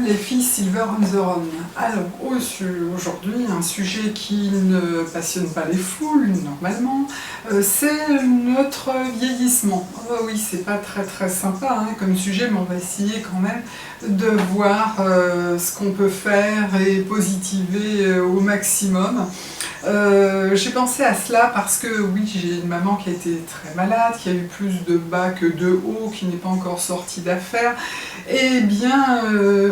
les filles Silver on the Run. Alors aujourd'hui, un sujet qui ne passionne pas les foules normalement, c'est notre vieillissement. Oh oui, c'est pas très sympa hein, comme sujet, mais on va essayer quand même de voir ce qu'on peut faire et positiver au maximum. J'ai pensé à cela parce que oui, j'ai une maman qui a été très malade, qui a eu plus de bas que de haut, qui n'est pas encore sortie d'affaires. Eh bien,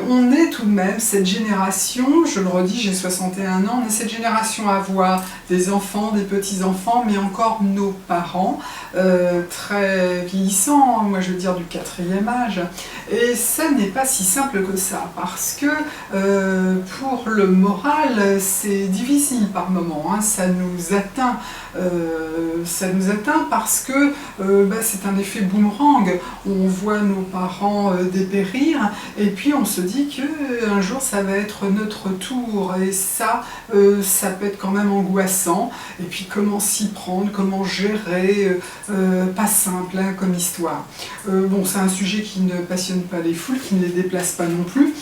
on est tout de même cette génération, je le redis, j'ai 61 ans, on est cette génération à avoir des enfants, des petits-enfants, mais encore nos parents, très vieillissants, moi je veux dire du 4e âge. Et ça n'est pas si simple que ça, parce que pour le moral, c'est difficile par moments, hein, ça nous atteint parce que c'est un effet boomerang, on voit nos parents dépérir, et puis on se dit qu'un jour ça va être notre tour, et ça peut être quand même angoissant, et puis comment s'y prendre, comment gérer, pas simple hein, comme histoire. Bon, c'est un sujet qui ne passionne pas les foules, qui ne les déplace pas non plus.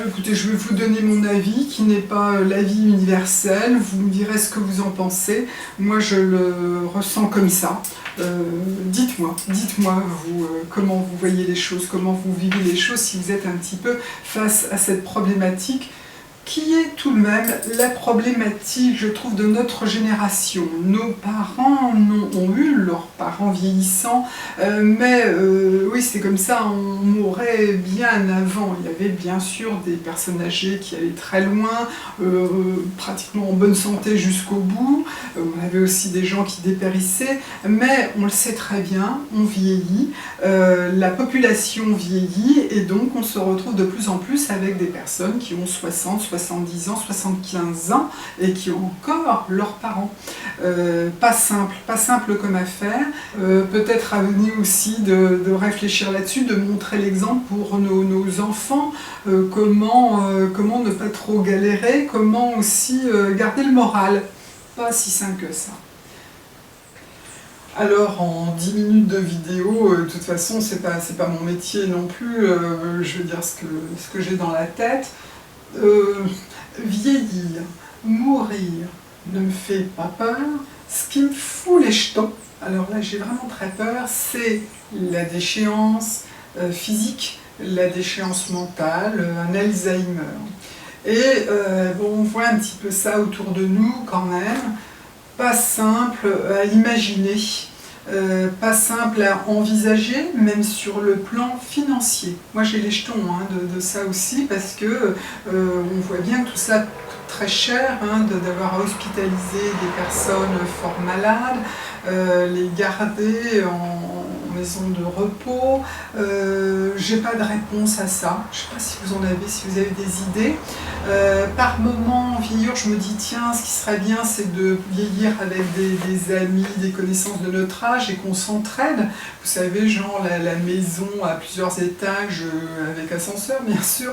Écoutez, je vais vous donner mon avis, qui n'est pas l'avis universel, vous me direz ce que vous en pensez, moi je le ressens comme ça. Dites-moi vous, comment vous voyez les choses, comment vous vivez les choses, si vous êtes un petit peu face à cette problématique, qui est tout de même la problématique, je trouve, de notre génération. Nos parents ont eu leurs parents vieillissants, mais oui, c'est comme ça, on mourait bien avant. Il y avait bien sûr des personnes âgées qui allaient très loin, pratiquement en bonne santé jusqu'au bout. On avait aussi des gens qui dépérissaient, mais on le sait très bien, on vieillit, la population vieillit, et donc on se retrouve de plus en plus avec des personnes qui ont 60, 70 ans, 75 ans et qui ont encore leurs parents. Pas simple comme affaire. Peut-être à nous aussi de réfléchir là-dessus, de montrer l'exemple pour nos enfants, comment ne pas trop galérer, comment aussi garder le moral. Pas si simple que ça. Alors en 10 minutes de vidéo, de toute façon c'est pas mon métier non plus, je veux dire ce que j'ai dans la tête. Vieillir, mourir ne me fait pas peur. Ce qui me fout les jetons, alors là j'ai vraiment très peur, c'est la déchéance physique, la déchéance mentale, un Alzheimer. Et on voit un petit peu ça autour de nous quand même, pas simple à imaginer. Pas simple à envisager, même sur le plan financier. Moi j'ai les jetons hein, de ça aussi, parce que on voit bien que tout ça coûte très cher, hein, d'avoir hospitalisé des personnes fort malades, les garder en maison de repos. J'ai pas de réponse à ça, je sais pas si vous en avez, si vous avez des idées. Par moment, en vieillir, je me dis tiens, ce qui serait bien c'est de vieillir avec des amis, des connaissances de notre âge et qu'on s'entraide. Vous savez, genre la maison à plusieurs étages avec ascenseur bien sûr,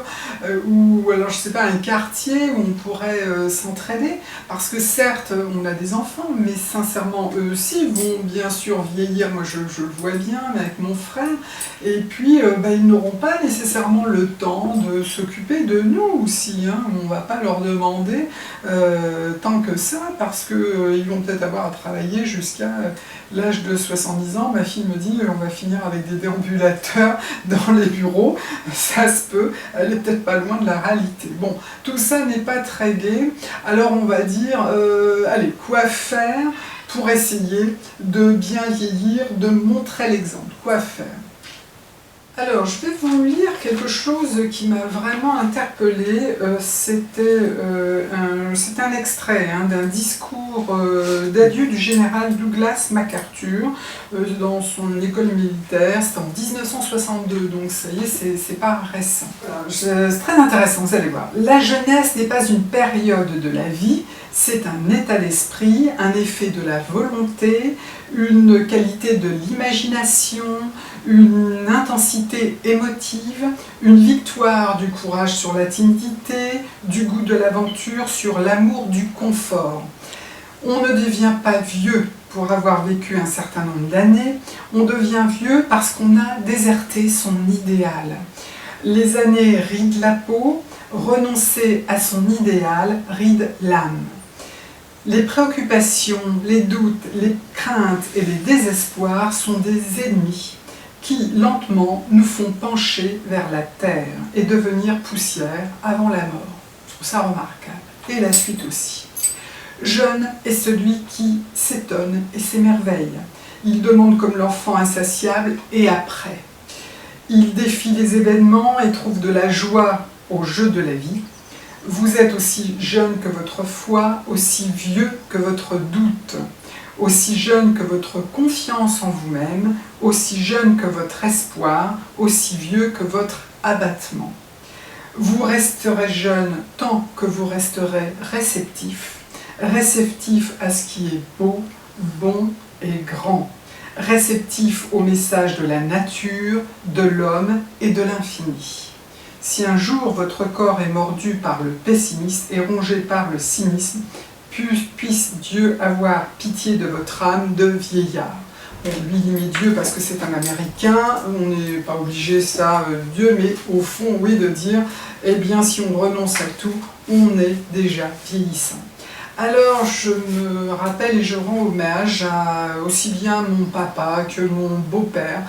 ou alors je sais pas, un quartier où on pourrait s'entraider, parce que certes on a des enfants, mais sincèrement eux aussi vont bien sûr vieillir, moi je le vois bien avec mon frère, et puis ils n'auront pas nécessairement le temps de s'occuper de nous aussi, hein. On ne va pas leur demander tant que ça, parce qu'ils vont peut-être avoir à travailler jusqu'à l'âge de 70 ans. Ma fille me dit on va finir avec des déambulateurs dans les bureaux, ça se peut, elle est peut-être pas loin de la réalité. Bon, tout ça n'est pas très gai, alors on va dire, allez, quoi faire pour essayer de bien vieillir, de montrer l'exemple, quoi faire? Alors, je vais vous lire quelque chose qui m'a vraiment interpellée. C'était un extrait hein, d'un discours d'adieu du général Douglas MacArthur dans son école militaire. C'était en 1962, donc ça y est, c'est pas récent. C'est très intéressant, vous allez voir. La jeunesse n'est pas une période de la vie, c'est un état d'esprit, un effet de la volonté, une qualité de l'imagination, une intensité émotive, une victoire du courage sur la timidité, du goût de l'aventure sur l'amour du confort. On ne devient pas vieux pour avoir vécu un certain nombre d'années, on devient vieux parce qu'on a déserté son idéal. Les années rident la peau, renoncer à son idéal ride l'âme. Les préoccupations, les doutes, les craintes et les désespoirs sont des ennemis qui, lentement, nous font pencher vers la terre et devenir poussière avant la mort. Je trouve ça remarquable. Et la suite aussi. Jeune est celui qui s'étonne et s'émerveille. Il demande comme l'enfant insatiable « et après ?» Il défie les événements et trouve de la joie au jeu de la vie. Vous êtes aussi jeune que votre foi, aussi vieux que votre doute, aussi jeune que votre confiance en vous-même, aussi jeune que votre espoir, aussi vieux que votre abattement. Vous resterez jeune tant que vous resterez réceptif, réceptif à ce qui est beau, bon et grand, réceptif au message de la nature, de l'homme et de l'infini. Si un jour votre corps est mordu par le pessimisme et rongé par le cynisme, puisse Dieu avoir pitié de votre âme de vieillard. Bon, lui il met Dieu parce que c'est un Américain, on n'est pas obligé ça, Dieu, mais au fond, oui, de dire, eh bien si on renonce à tout, on est déjà vieillissant. Alors je me rappelle et je rends hommage à aussi bien mon papa que mon beau-père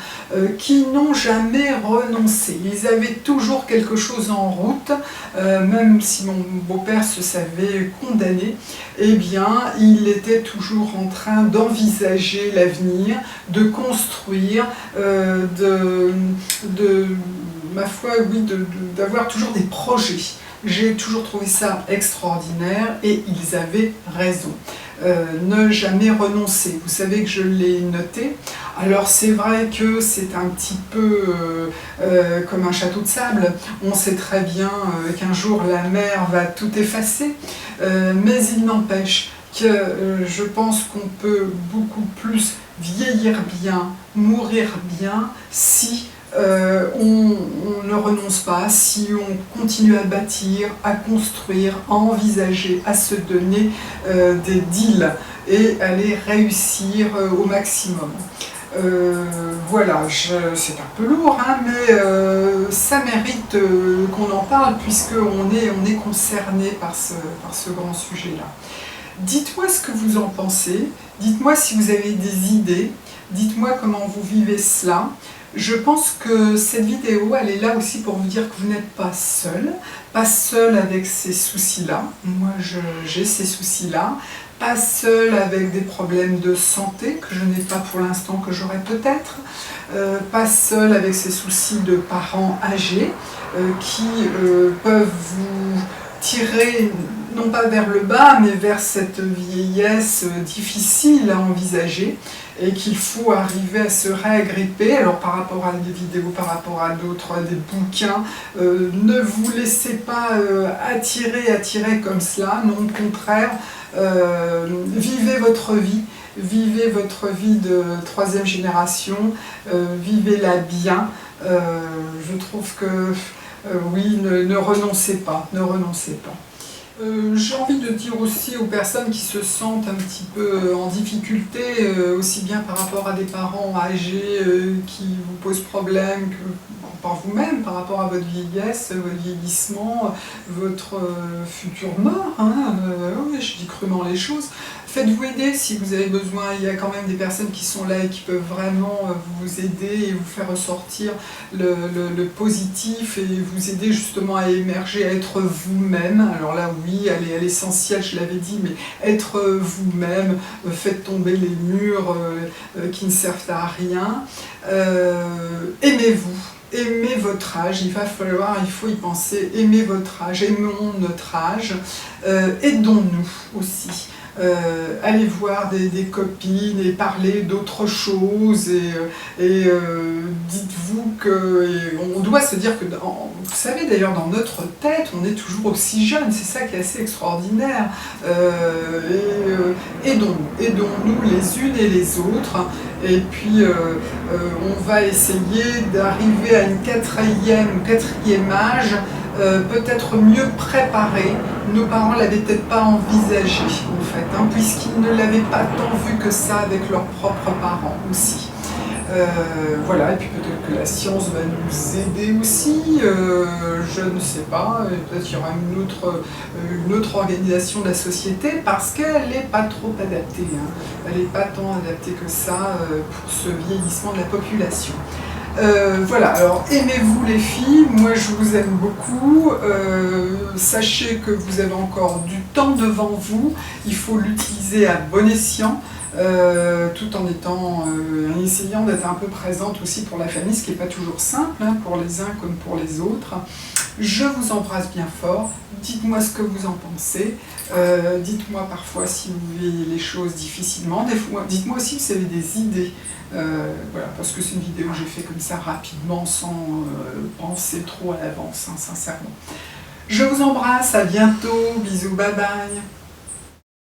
qui n'ont jamais renoncé. Ils avaient toujours quelque chose en route, même si mon beau-père se savait condamné, eh bien il était toujours en train d'envisager l'avenir, de construire, ma foi, oui, d'avoir toujours des projets. J'ai toujours trouvé ça extraordinaire et ils avaient raison. Ne jamais renoncer. Vous savez que je l'ai noté. Alors c'est vrai que c'est un petit peu comme un château de sable. On sait très bien qu'un jour la mer va tout effacer, mais il n'empêche que je pense qu'on peut beaucoup plus vieillir bien, mourir bien si on ne renonce pas, si on continue à bâtir, à construire, à envisager, à se donner des deals et à les réussir au maximum. Voilà, c'est un peu lourd, hein, mais ça mérite qu'on en parle puisqu'on est concerné par ce grand sujet-là. Dites-moi ce que vous en pensez, dites-moi si vous avez des idées, dites-moi comment vous vivez cela. Je pense que cette vidéo, elle est là aussi pour vous dire que vous n'êtes pas seul avec ces soucis-là. Moi, j'ai ces soucis-là. Pas seul avec des problèmes de santé que je n'ai pas pour l'instant, que j'aurai peut-être. Pas seul avec ces soucis de parents âgés qui peuvent vous tirer non pas vers le bas, mais vers cette vieillesse difficile à envisager et qu'il faut arriver à se réagripper. Alors par rapport à des vidéos, par rapport à d'autres, à des bouquins, ne vous laissez pas attirer comme cela, non, au contraire, vivez votre vie de troisième génération, vivez-la bien. Je trouve que oui, ne renoncez pas, ne renoncez pas. J'ai envie de dire aussi aux personnes qui se sentent un petit peu en difficulté, aussi bien par rapport à des parents âgés qui vous posent problème que par vous-même, par rapport à votre vieillesse, votre vieillissement, votre future mort, hein, oui, je dis crûment les choses. Faites-vous aider si vous avez besoin, il y a quand même des personnes qui sont là et qui peuvent vraiment vous aider et vous faire ressortir le positif et vous aider justement à émerger, à être vous-même. Alors là oui, à l'essentiel, je l'avais dit, mais être vous-même, faites tomber les murs qui ne servent à rien. Aimez-vous. Aimez votre âge, il faut y penser, aimez votre âge, aimons notre âge, aidons-nous aussi. Allez voir des copines et parler d'autres choses et dites-vous qu'on doit se dire que, vous savez d'ailleurs dans notre tête on est toujours aussi jeune, c'est ça qui est assez extraordinaire. Aidons-nous les unes et les autres et puis on va essayer d'arriver à une quatrième âge peut-être mieux préparé. Nos parents ne l'avaient peut-être pas envisagé en fait, hein, puisqu'ils ne l'avaient pas tant vu que ça avec leurs propres parents aussi. Voilà, et puis peut-être que la science va nous aider aussi, je ne sais pas, peut-être qu'il y aura une autre organisation de la société, parce qu'elle n'est pas trop adaptée, hein. Elle n'est pas tant adaptée que ça pour ce vieillissement de la population. Voilà, alors aimez-vous les filles, moi je vous aime beaucoup, sachez que vous avez encore du temps devant vous, il faut l'utiliser à bon escient, tout en essayant d'être un peu présente aussi pour la famille, ce qui n'est pas toujours simple, hein, pour les uns comme pour les autres. Je vous embrasse bien fort, dites-moi ce que vous en pensez, dites-moi parfois si vous vivez les choses difficilement, dites-moi aussi si vous avez des idées, voilà, parce que c'est une vidéo que j'ai fait comme ça rapidement, sans penser trop à l'avance, hein, sincèrement. Je vous embrasse, à bientôt, bisous, bye bye.